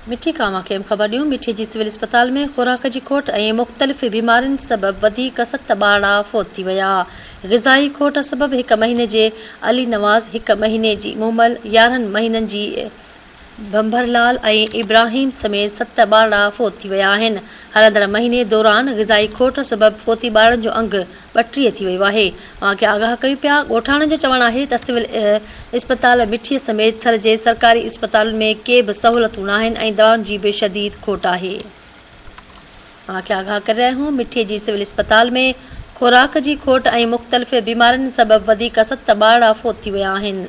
मिठी खां खे ख़बर ॾियूं। मिठी जी सिविल अस्पताल में खुराक जी खोट ऐं मुख़्तलिफ़ बीमारियुनि सबबि वधीक 7 ॿार फ़ौत थी विया। ग़िज़ाई खोट सबबि 1 महीने जे अली नवाज़, 1 महीने जी मूमल, 11 महीननि जी बंभरलाल ऐं इब्राहिम समेत 7 ॿार फ़ौत थी विया आहिनि। हलंदड़ महीने दौरान ग़िज़ाई खोट सबबि फ़ौती ॿारनि जो अंग 32 थी वियो आहे। खे आगाह कयूं पिया। ॻोठाणनि जो चवणु आहे त सिविल अस्पताल मिठीअ समेत थर जे सरकारी अस्पतालुनि में के बि सहूलियतूं न आहिनि ऐं दवाउनि जी बि शदीद खोट आहे। खे आगाह करे रहिया आहियूं। मिठीअ जी सिविल अस्पताल में खुराक जी खोट ऐं मुख़्तलिफ़ बीमारियुनि सबबि वधीक 7 ॿार फ़ौत थी विया आहिनि।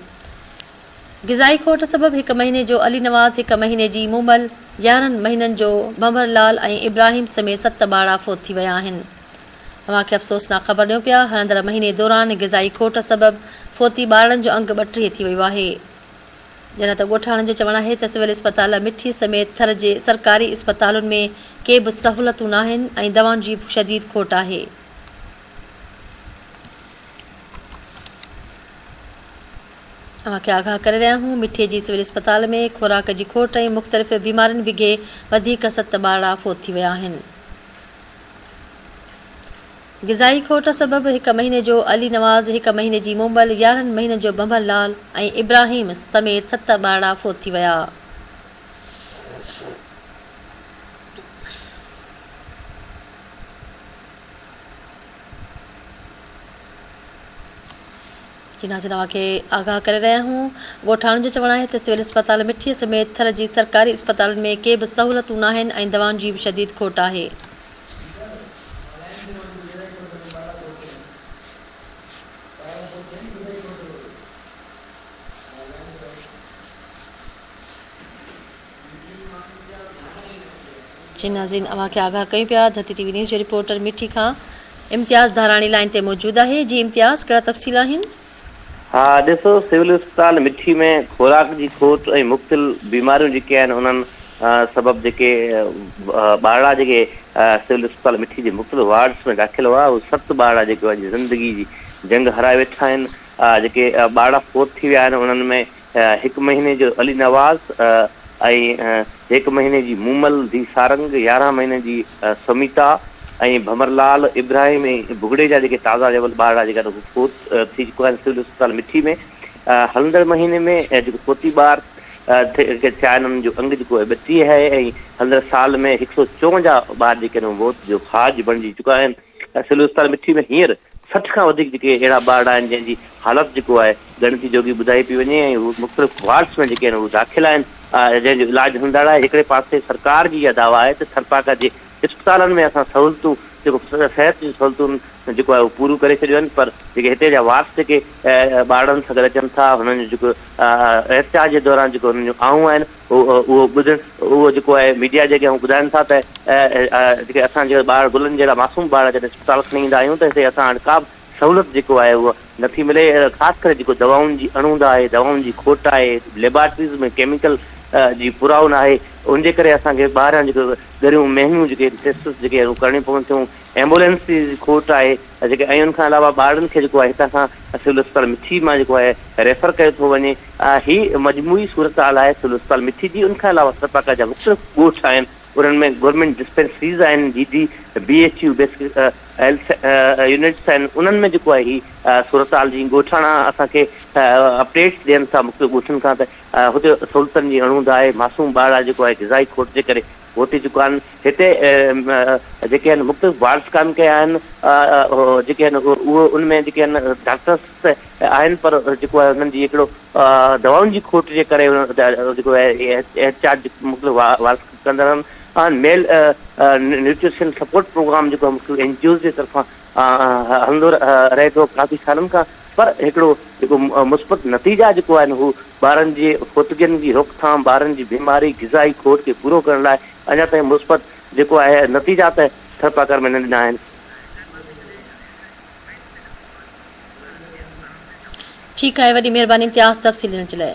ग़िज़ाई खोट सबबि 1 महीने जो अली नवाज़, 1 महीने जी मूमल, 11 महीननि जो बंभरलाल ऐं इब्राहिम समेत 7 ॿार फ़ौत थी विया आहिनि। खे अफ़सोसनाक ख़बर ॾियूं पिया। हलंदड़ महीने दौरान ग़िज़ाई खोट सबबि फ़ौती ॿारनि जो अंग 32 थी वियो आहे। जॾहिं त ॻोठाणनि जो चवणु आहे त सिविल अस्पताल मिठी समेत थर जे सरकारी अस्पतालुनि में के बि सहूलियतूं न आहिनि ऐं दवाउनि जी शदीद खोट आहे। खे आगाह करे रहिया आहियूं। मिठीअ जी सिविल अस्पताल में खुराक जी खोट ऐं मुख़्तलिफ़ बीमारियुनि बिघे वधीक 7 ॿार फ़ौत थी विया आहिनि। ग़िज़ाई खोट सबबि 1 महीने जो अली नवाज़, 1 महीने जी मूमल, 11 महीननि जो बंभरलाल ऐं इब्राहिम समेत 7 ॿार फ़ौत थी विया। खे आगाह करे रहिया आहियूं। ॻोठाणनि जो चवणु आहे त सिविल अस्पताल मिठीअ समेत थर जी सरकारी अस्पतालुनि में के बि सहूलियतूं न आहिनि ऐं दवाउनि जी बि शदीद खोट आहे। नाज़रीन, खे आगाह कयूं पिया। धरती टीवी न्यूज़ जो रिपोर्टर मिठी खां इम्तियाज़ धाराणी लाइन ते मौजूदु आहे। जी इम्तियाज़, कहिड़ा तफ़सील आहिनि? हाँ, ॾिसो, सिविल अस्पताल मिठी में खुराक जी खोट ऐं मुख़्तलिफ़ बीमारियूं जेके आहिनि उन्हनि सबबि जेके ॿार जेके सिविल अस्पताल मिठी जे मुख़्तलिफ़ वार्ड्स में दाख़िल हुआ, उहे 7 ॿार जेके अॼु ज़िंदगी जी जंग हराए वेठा आहिनि। जेके ॿार फ़ौत थी विया आहिनि उन्हनि में 1 महीने जो अली नवाज़ ऐं 1 महीने जी मूमल दी सारंग, 11 महीने जी समीता ऐं भंवरलाल, इब्राहिम ऐं भुगड़े जा जेके ताज़ा ॼमियल ॿार जेका फ़ौत थी चुका आहिनि सिविल अस्पताल मिठी में। हलंदड़ महीने में जेको फ़ौती ॿार थिया आहिनि उन्हनि जो अंग जेको आहे 32 आहे ऐं हलंदड़ साल में 154 ॿार जेके आहिनि मौत जो ख़ाज बणिजी चुका आहिनि। सिविल अस्पताल मिठी में हींअर 60 खां वधीक जेके अहिड़ा ॿार आहिनि जंहिंजी हालत जेको आहे ॻणती जोगी ॿुधाई पई वञे ऐं उहे मुख़्तलिफ़ वार्ड्स में जेके आहिनि उहे दाख़िल आहिनि जंहिंजो इलाजु हलंदड़ आहे। हिकिड़े पासे सरकार जी इहा दावा आहे त थरपाका जे अस्पतालनि में असां सहूलियतूं जेको सिहत जी सहूलियतूं जेको आहे उहो पूरियूं करे छॾियूं आहिनि, पर जेके हिते जा वार्स जेके ॿारनि सां गॾु अचनि था हुननि जो जेको एहतियात जे दौरान जेको हुननि जो आऊं आहिनि उहो ॿुधनि, उहो जेको आहे मीडिया जेके ॿुधाइनि था त जेके असांजे ॿार गुलनि जहिड़ा मासूम ॿार जॾहिं अस्पताल खणी ईंदा आहियूं त हिते असां वटि का बि सहूलियत जेको आहे उहा नथी मिले। ख़ासि करे जेको दवाउनि जी अणूंद आहे, दवाउनि जी खोट आहे, लेबोरेटरीज़ में केमिकल जी पुराउन आहे, उनजे करे असांखे ॿाहिरां जेके ॻरियूं महांगियूं जेके टेस्ट जेके करणियूं पवनि थियूं। एम्बुलेंस जी खोट आहे जेके, ऐं उनखां अलावा ॿारनि खे जेको आहे हितां खां सिविल अस्पताल मिठी मां जेको आहे रेफर कयो थो वञे। ही मजमूई सूरत हाल आहे सिविल अस्पताल मिठी जी। उनखां अलावा थरपाका जा मुख़्तलिफ़ ॻोठ आहिनि, उन्हनि में गवर्नमेंट डिस्पेंसरीज़ आहिनि, GD BHU basic health units आहिनि। उन्हनि में जेको आहे ही सूरत हाल जी ॻोठाणा असांखे अपडेट्स ॾियनि था मुख़्तलिफ़ ॻोठनि खां त हुते सहूलियतुनि जी अणूंद आहे। मासूम ॿार जेको आहे ग़िज़ाई खोट जे करे फ़ौत थी चुका आहिनि। हिते जेके आहिनि मुख़्तलिफ़ वार्ड्स कान कया आहिनि जेके आहिनि उहो उनमें जेके आहिनि डॉक्टर्स आहिनि, पर जेको आहे हुननि जी हिकिड़ो दवाउनि जी खोट जे करे जेको आहे एहतियात मुख़्तलिफ़ वार्स कंदड़ आहिनि। मेल न्यूट्रिशन सपोर्ट प्रोग्राम जेको मुख़्तलिफ़ NGOs जे तरफ़ां हलंदो रहे थो काफ़ी सालनि खां, पर हिकिड़ो जेको मुस्बत नतीजा जेको आहिनि हू ॿारनि जे फ़ौतगियुनि जी रोकथाम, ॿारनि जी बीमारी, ग़िज़ाई खोट खे पूरो करण लाइ अञा ताईं मुस्बत जेको आहे नतीजा त थरपाकर में न ॾिना आहिनि। ठीकु आहे, वॾी महिरबानी इम्तियाज़ तफ़सील ॾियण जे लाइ।